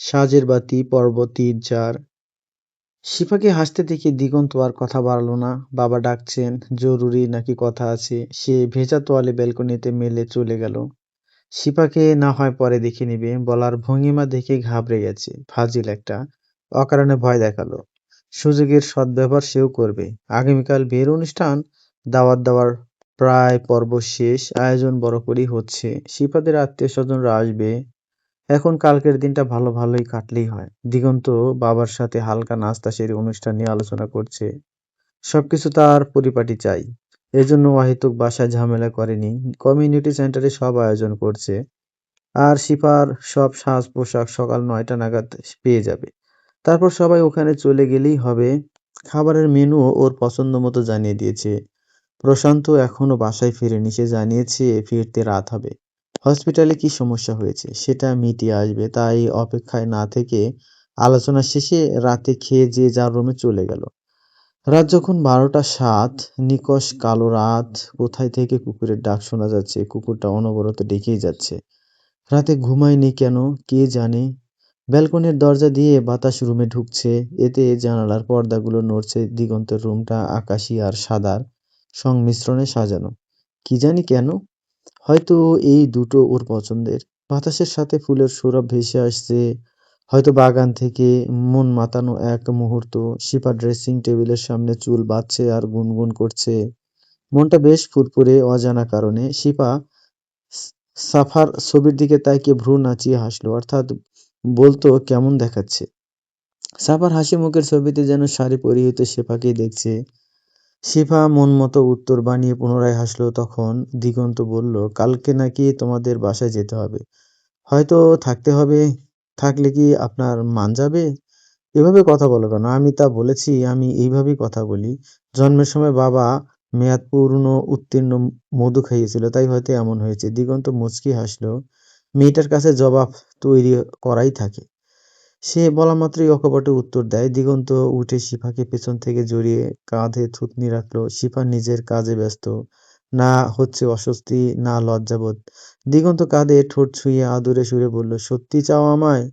সাজের বাতি পর্ব ৩-৪। শিফাকে হাসতে দেখে দিগন্ত আর কথা বাড়ালো না। বাবা ডাকছেন, জরুরি নাকি কথা আছে। সে ভেজা তোয়ালে ব্যালকনিতে মেলে চলে গেল। শিফাকে না হয় পরে দেখে নিবে বলার ভঙ্গিমা দেখে ঘাবড়ে গেছে। ফাজিল একটা, অকারণে ভয় দেখালো। সুযোগের সদ্ব্যবহার সেও করবে। আগামীকাল বিয়ের অনুষ্ঠান, দাওয়াত দেওয়ার প্রায় পর্ব শেষ, আয়োজন বড় করেই হচ্ছে। শিফাদের আত্মীয় স্বজনরা আসবে। এখন কালকের দিনটা ভালোই কাটলেই হয়। দিগন্ত বাবার সাথে হালকা নাস্তা সেরে অনুষ্ঠান নিয়ে আলোচনা করছে। সবকিছু তার পরিপাটি চাই। এজন্য অহেতুক বাসায় ঝামেলা করেনি। কমিউনিটি সেন্টারে সব আয়োজন করছে। আর শিফার সব সাজ পোশাক সকাল ৯টা নাগাদ পেয়ে যাবে। তারপর সবাই ওখানে চলে গেলেই হবে। খাবারের মেনুও ওর পছন্দ মতো জানিয়ে দিয়েছে। প্রশান্ত এখনো বাসায় ফেরেনি। সে জানিয়েছে ফিরতে রাত হবে। হসপিটালে কি সমস্যা হয়েছে সেটা মিটিয়ে আসবে, তাই অপেক্ষায় না থেকে আলোচনা শেষে রাতে খেয়ে যে যার রুমে চলে গেল। রাত যখন 12টা 07, নিকষ কালো রাত। কোথায় থেকে কুকুরের ডাক শোনা যাচ্ছে। কুকুরটা অনবরত ডেকেই যাচ্ছে। রাতে ঘুমায়নি কেন কে জানে। ব্যালকনির দরজা দিয়ে বাতাস রুমে ঢুকছে। এতে জানালার পর্দাগুলো নড়ছে। দিগন্তের রুমটা আকাশি আর সাদার সংমিশ্রণে সাজানো। কি জানি কেন, হয়তো এই দুটো ওর পছন্দের। বাতাসের সাথে ফুলের সৌরভ ভেসে আসছে, হয়তো বাগান থেকে। মন মাতানো এক মুহূর্ত। শিপা ড্রেসিং টেবিলের সামনে চুল বাঁধছে আর গুনগুন করছে। মনটা বেশ ফুরফুরে অজানা কারণে। শিপা সাফার ছবির দিকে তাকিয়ে ভ্রু নাচিয়ে হাসলো, অর্থাৎ বলতো কেমন দেখাচ্ছে। সাফার হাসি মুখের ছবিতে যেন শাড়ি পরিহিত শেফাকেই দেখছে। শিফা মন মতো উত্তর বানিয়ে পুনরায় হাসলো। তখন দিগন্ত বলল, কালকে নাকি তোমাদের বাসায় যেতে হবে, হয়তো থাকতে হবে। থাকলে কি আপনার মান যাবে? এভাবে কথা বলো কেন? আমি তা বলেছি? আমি এইভাবেই কথা বলি। জন্মের সময় বাবা মেয়াদ পূর্ণ উত্তীর্ণ মধু খাইয়েছিল, তাই হয়তো এমন হয়েছে। দিগন্ত মুচকি হাসলো। মেয়েটার কাছে জবাব তৈরি করাই থাকে। সে বলা মাত্রই অকপটে উত্তর দেয়। দিগন্ত উঠে শিফাকে পেছন থেকে জড়িয়ে কাঁধে থুতনি রাখলো। শিফা নিজের কাজে ব্যস্ত। না হচ্ছে অস্বস্তি, না লজ্জাবোধ। দিগন্ত কাঁধে ঠোঁট ছুঁয়ে আদুরে সুরে বলল, সত্যি চাও আমায়?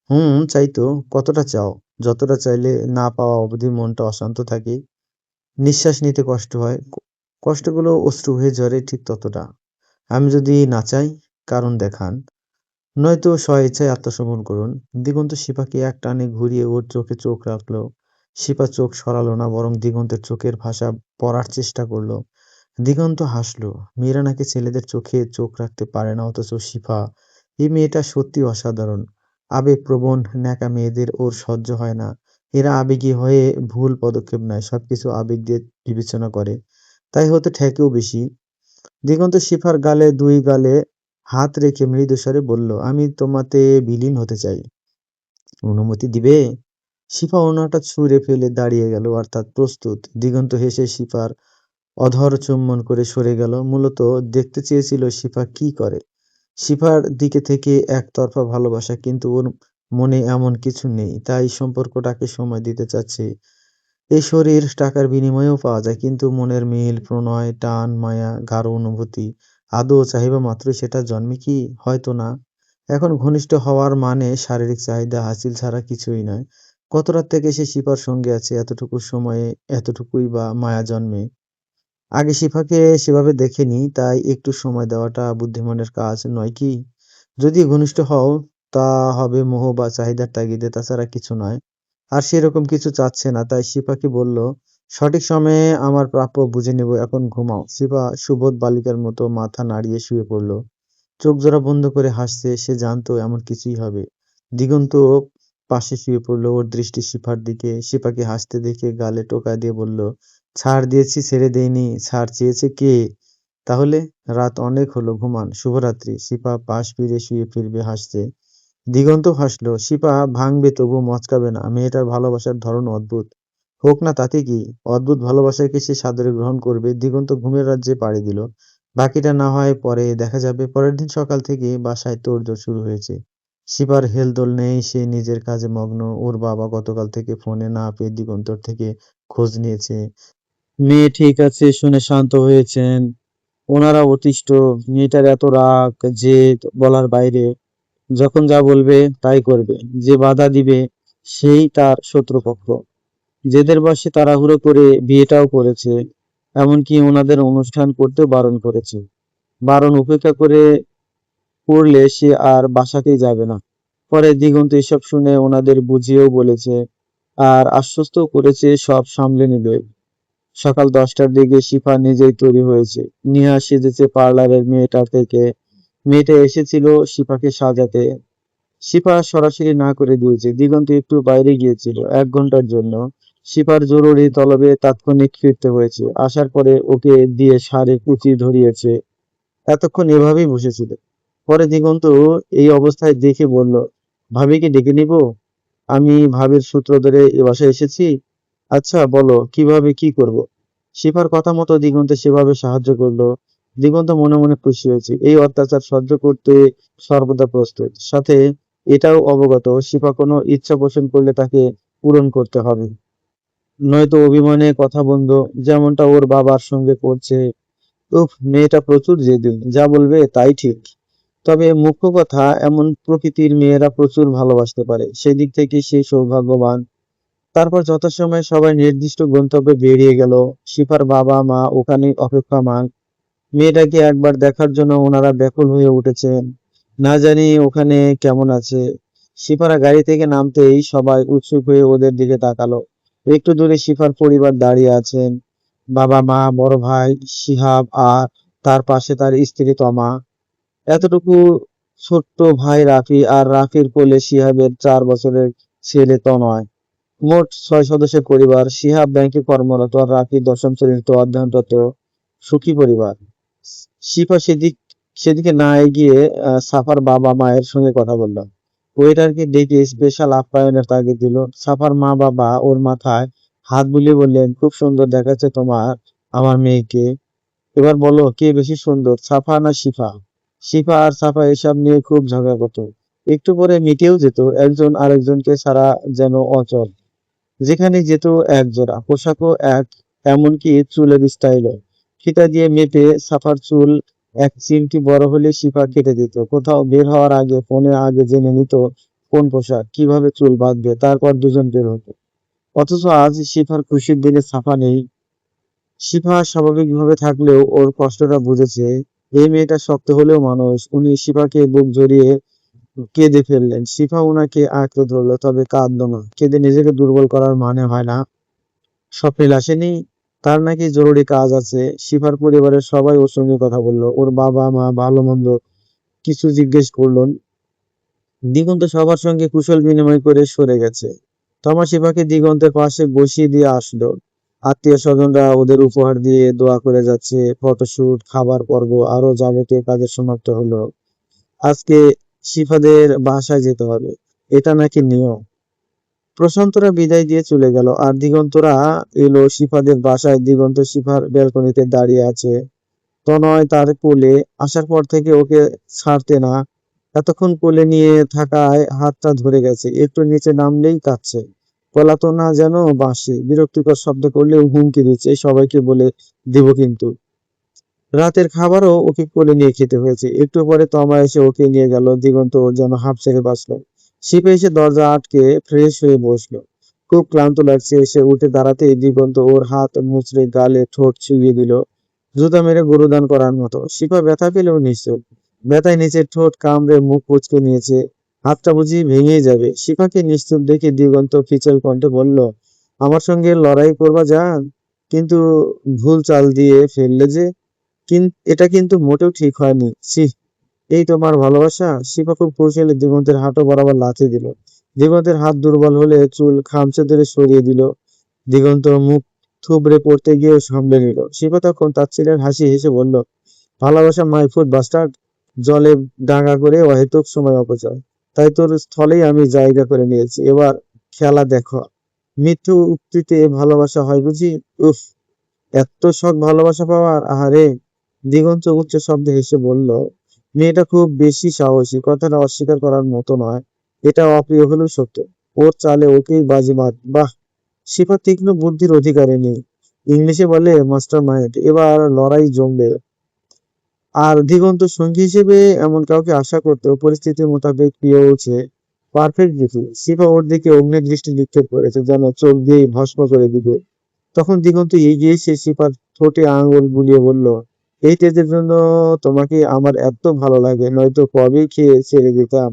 হুম, চাই তো। কতটা চাও? যতটা চাইলে না পাওয়া অবধি মনটা অশান্ত থাকে, নিঃশ্বাস নিতে কষ্ট হয়, কষ্টগুলো অশ্রু হয়ে ঝরে, ঠিক ততটা। আমি যদি না চাই, কারণ দেখান, নয়তো স্বইচ্ছায় আত্মসমর্পণ করুন। দিগন্ত শিপাকে এক টানে ঘুরিয়ে ওর চোখে চোখ রাখলো। শিপা চোখ সরালো না, বরং দিগন্তের চোখের ভাষা পড়ার চেষ্টা করলো। দিগন্ত হাসলো। মেয়েরা নাকি ছেলেদের চোখে চোখ রাখতে পারে না, অথচ শিফা, এই মেয়েটা সত্যি অসাধারণ। আবেগপ্রবণ ন্যাকা মেয়েদের ওর সহ্য হয় না। এরা আবেগী হয়ে ভুল পদক্ষেপ নেয়, সবকিছু আবেগ দিয়ে বিবেচনা করে, তাই হয়তো ঠেকেও বেশি। দিগন্ত শিফার গালে দুই গালে হাত রেখে মৃদুস্বরে বলল, আমি তোমাতে বিলীন হতে চাই। অনুমতি দিবে? শিফা ওড়নাটা ছুঁড়ে ফেলে দাঁড়িয়ে গেল, অর্থাৎ প্রস্তুত। দিগন্ত হেসে শিফার অধর চুম্বন করে সরে গেল। মূলত দেখতে চেয়েছিল শিফা কি করে। শিফার দিকে থেকে একতরফা ভালোবাসা, কিন্তু ওর মনে এমন কিছু নেই, তাই সম্পর্কটাকে সময় দিতে চাচ্ছে। এই শরীর টাকার বিনিময়েও পাওয়া যায়, কিন্তু মনের মিল, প্রণয়, টান, মায়া, গাঢ় অনুভূতি আদৌ চাহিবা মাত্রই সেটা জন্মে কি? হয়তো না। এখন ঘনিষ্ঠ হওয়ার মানে শারীরিক চাহিদা হাসিল ছাড়া কিছুই নয়। কত রাত থেকে সে শিপার সঙ্গে আছে, এতটুকু সময়ে এতটুকুই বা মায়া জন্মে। আগে শিফাকে সেভাবে দেখেনি, তাই একটু সময় দেওয়াটা বুদ্ধিমানের কাজ নয় কি? যদি ঘনিষ্ঠ হও, তা হবে মোহ বা চাহিদার তাগিদে, তাছাড়া কিছু নয়। আর সেরকম কিছু চাচ্ছে না, তাই শিফাকে বলল, সঠিক সময়ে আমার প্রাপ্য বুঝে নেব, এখন ঘুমাও। শিফা সুবোধ বালিকার মতো মাথা নাড়িয়ে শুয়ে পড়ল। চোখ জোড়া বন্ধ করে হাসছে। সে জানতো এমন কিছুই হবে। দিগন্ত পাশে শুয়ে পড়ল, ওর দৃষ্টি শিফার দিকে। শিফাকে হাসতে দেখে গালে টোকা দিয়ে বলল, ছাড় দিয়েছি, ছেড়ে দেইনি। ছাড় চেয়েছে কে? তাহলে? রাত অনেক হলো, ঘুমান। শুভরাত্রি। শিফা পাশ ফিরে শুয়ে ফিরবে হাসছে। দিগন্ত হাসলো। শিপা ভাঙবে, তবু মচকাবে না। মেয়েটার ভালোবাসার ধরন অদ্ভুত। হোক না, তাতে কি? অদ্ভুত ভালোবাসাকে সে সাদরে গ্রহণ করবে। দিগন্ত ঘুমের রাজ্যে পাড়ি দিল। বাকিটা না হয় পরে দেখা যাবে। পরের দিন সকাল থেকে বাসায় তোড়জোড় শুরু হয়েছে। শিপার হেলদোল নেই, সে নিজের কাজে মগ্ন। ওর বাবা গতকাল থেকে ফোনে না পেয়ে দিগন্তর থেকে খোঁজ নিয়েছে। মেয়ে ঠিক আছে শুনে শান্ত হয়েছেন। ওনারা অতিষ্ঠ। মেয়েটার এত রাগ, জেদ বলার বাইরে। যখন যা বলবে তাই করবে, যে বাধা দিবে সেই তার শত্রুপক্ষ। যেদের বয়সে তাড়াহুড়ো করে বিয়েটাও করেছে, এমনকি ওনাদের অনুষ্ঠান করতেও বারণ করেছে। বারণ উপেক্ষা করলে সে আর বাসাতেই যাবে না। পরে দিগন্ত এসব শুনে ওনাদের বুঝিয়েও বলেছে আর আশ্বস্তও করেছে সব সামলে নেবে। সকাল 10টার দিকে শিফা নিজেই তৈরি হয়েছে। নিহা সেজেছে পার্লারের মেয়েটা থেকে। মেয়েটা এসেছিল শিফাকে সাজাতে। শিফা সরাসরি না করে দিয়েছে। দিগন্ত একটু বাইরে গিয়েছিল 1 ঘন্টার জন্য। শিফার জরুরি তলবে তাৎক্ষণিক ফিরতে হয়েছে। আসার পরে ওকে দিয়ে শাড়ি কুচি ধরিয়েছে। এতক্ষণ এভাবেই বসেছিল। পরে দিগন্ত এই অবস্থায় দেখে বলল, ভাবিকে ডেকে নিব? আমি ভাবির সূত্র ধরে এ বাসায় এসেছি। আচ্ছা বলো কিভাবে কি করব। শিফার কথা মতো দিগন্ত সেভাবে সাহায্য করলো। দিগন্ত মনে মনে খুশি হয়েছে। এই অত্যাচার সহ্য করতে সর্বদা প্রস্তুত। সাথে এটাও অবগত শিফা কোনো ইচ্ছা পোষণ করলে তাকে পূরণ করতে হবে, নয়তো অভিমানে কথা বন্ধ, যেমনটা ওর বাবার সঙ্গে করছে। উফ, মেয়েটা প্রচুর জেদি, যা বলবে তাই ঠিক। তবে মুখ্য কথা, এমন প্রকৃতির মেয়েরা প্রচুর ভালোবাসতে পারে, সেদিক থেকে সে সৌভাগ্যবান। তারপর যথাসময়ে সবাই নির্দিষ্ট গন্তব্যে বেরিয়ে গেল। শিফার বাবা মা ওখানে অপেক্ষমাণ। মেয়েটাকে একবার দেখার জন্য ওনারা ব্যাকুল হয়ে উঠেছেন। না জানি ওখানে কেমন আছে। শিফারা গাড়ি থেকে নামতেই সবাই উৎসুক হয়ে ওদের দিকে তাকালো। একটু দূরে শিফার পরিবার দাঁড়িয়ে আছেন। বাবা মা, বড় ভাই শিহাব আর তার পাশে তার স্ত্রী তমা। এতটুকু ছোট্ট ভাই রাফি, আর রাফির কোলে শিহাবের 4 বছরের ছেলে তনয়। মোট 6 সদস্যের পরিবার। শিহাব ব্যাংকে কর্মরত আর রাফি 10ম শ্রেণীতে অধ্যয়নরত। সুখী পরিবার। শিফা সেদিকে না এগিয়ে সাফার বাবা মায়ের সঙ্গে কথা বলল। ওয়েটারকে ডেকে স্পেশাল আপ্যায়নের তাগিদ দিল। সাফার মা বাবা ওর মাথায় হাত বুলিয়ে বললেন, খুব সুন্দর দেখাচ্ছে তোমার আমার মেয়েকে। এবার বলো কে বেশি সুন্দর, সাফা না শিফা? শিফা আর সাফা এসব নিয়ে খুব ঝগড়া করতো। একটু পরে মিটেও যেত। একজন আরেকজনকে ছাড়া যেন অচল। যেখানে যেত একজোড়া পোশাকও এক, এমনকি চুলের স্টাইলও। ফিতা দিয়ে মেপে সাফার চুল 1 চিমটি বড় হলে শিফা কেটে দিত। কোথাও বের হওয়ার আগে ফোনে আগে জেনে নিত কোন পোশাক কিভাবে চুল বাঁধবে, তারপর দুজন বের হতো। অথচ আজ শিফার খুশির দিনে সাফা নেই। শিফা স্বাভাবিকভাবে থাকলেও ওর কষ্টটা বুঝেছে। এই মেয়েটা শক্ত হলেও মানুষ। উনি শিফাকে বুক জড়িয়ে কেঁদে ফেললেন। শিফা উনাকে আঁকড়ে ধরলো, তবে কাঁদলো না। কেঁদে নিজেকে দুর্বল করার মানে হয় না। স্বপ্নীল আসেনি? তার নাকি জরুরি কাজ আছে। শিফার পরিবারের সবাই ওর সঙ্গে কথা বললো। ওর বাবা মা ভালো মন্দ কিছু জিজ্ঞেস করলো। দিগন্ত সবার সঙ্গে কুশল বিনিময় করে সরে গেছে। তমা শিফাকে দিগন্তের পাশে বসিয়ে দিয়ে আসলো। আত্মীয় স্বজনরা ওদের উপহার দিয়ে দোয়া করে যাচ্ছে। ফটোশুট, খাবার পর্ব, আরো যাবতীয় কাজের সমাপ্ত হলো। আজকে শিফাদের বাসায় যেতে হবে, এটা নাকি নিয়ম। প্রশান্তরা বিদায় দিয়ে চলে গেল আর দিগন্তরা এলো শিফাদের বাসায়। দিগন্ত শিফার ব্যালকনিতে দাঁড়িয়ে আছে। তনয় তার কোলে। আসার পর থেকে ওকে ছাড়তে না। এতক্ষণ কোলে নিয়ে থাকায় হাতটা ধরে গেছে। একটু নিচে নামলেই কাঁদছে। পলাতো না যেন বাঁশি। বিরক্তিকর শব্দ করলেও হুমকি দিচ্ছে, সবাইকে বলে দিব কিন্তু। রাতের খাবারও ওকে কোলে নিয়ে খেতে হয়েছে। একটু পরে তমা এসে ওকে নিয়ে গেল। দিগন্ত ওর যেন হাঁপ ছেড়ে বাঁচলো। শিপে এসে দরজা আটকে ফ্রেশ হয়ে বসলো। খুব ক্লান্ত লাগছে। এসে উঠে দাঁড়াতেই দিগন্ত ওর হাত মুচড়ে গালে ঠোঁট ছুঁয়ে দিল, জুতা মেরে গরুদান করার মতো। শিপা ব্যথা পেলেও নিশ্চুপ। ব্যথায় নিচের ঠোঁট কামড়ে মুখ কুঁচকে নিয়েছে। হাতটা বুঝি ভেঙেই যাবে। শিপাকে নিশ্চুপ দেখে দিগন্ত ফিচল কণ্ঠে বলল, আমার সঙ্গে লড়াই করবা জান, কিন্তু ভুল চাল দিয়ে ফেললে যে। এটা কিন্তু মোটেও ঠিক হয়নি। ছিঃ, এই তোমার ভালোবাসা? শিপা খুব কৌশলে দিগন্তের হাঁটু বরাবর লাথি দিল। দিগন্তের হাত দুর্বল হলে চুল খামচে ধরে সরিয়ে দিল। দিগন্ত মুখ থুবড়ে পড়তে গিয়েও সামলে নিল। শিপা তখন তাচ্ছিল্যের হাসি হেসে বলল, ভালোবাসা মাই ফুট বাস্টার্ড। জলে ডাঙা করে অহেতুক সময় অপচয়। তাই তোর স্থলেই আমি জায়গা করে নিয়েছি। এবার খেলা দেখো। মিথ্যু উক্তিতে ভালোবাসা হয় বুঝি? উফ, এত শখ ভালোবাসা পাওয়ার, আহারে। দিগন্ত উচ্চ শব্দে হেসে বলল, মেয়েটা খুব বেশি সাহসী, কথাটা অস্বীকার করার মতো নয়। এটা অপ্রিয় হলেও সত্য। ওর চালে ওকেই বাজিমাত। বাহ, শিফা তীক্ষ্ণ বুদ্ধির অধিকারিণী। ইংলিশে বলে মাস্টার মাইন্ড। এবার লড়াই জমবে। আর দিগন্ত সঙ্গী হিসেবে এমন কাউকে আশা করতেও পরিস্থিতি মোতাবেক পেয়ে উঠছে পারফেক্ট জুটি। শিফা ওর দিকে অগ্নি দৃষ্টি নিক্ষেপ করেছে, যেন চোখ দিয়ে ভস্ম করে দিবে। তখন দিগন্ত এগিয়ে এসে শিফার ঠোঁটে আঙুল বুলিয়ে বলল, এই তেজের জন্য তোমাকে আমার এত ভালো লাগে, নয়তো কবেই খেয়ে ছেড়ে দিতাম।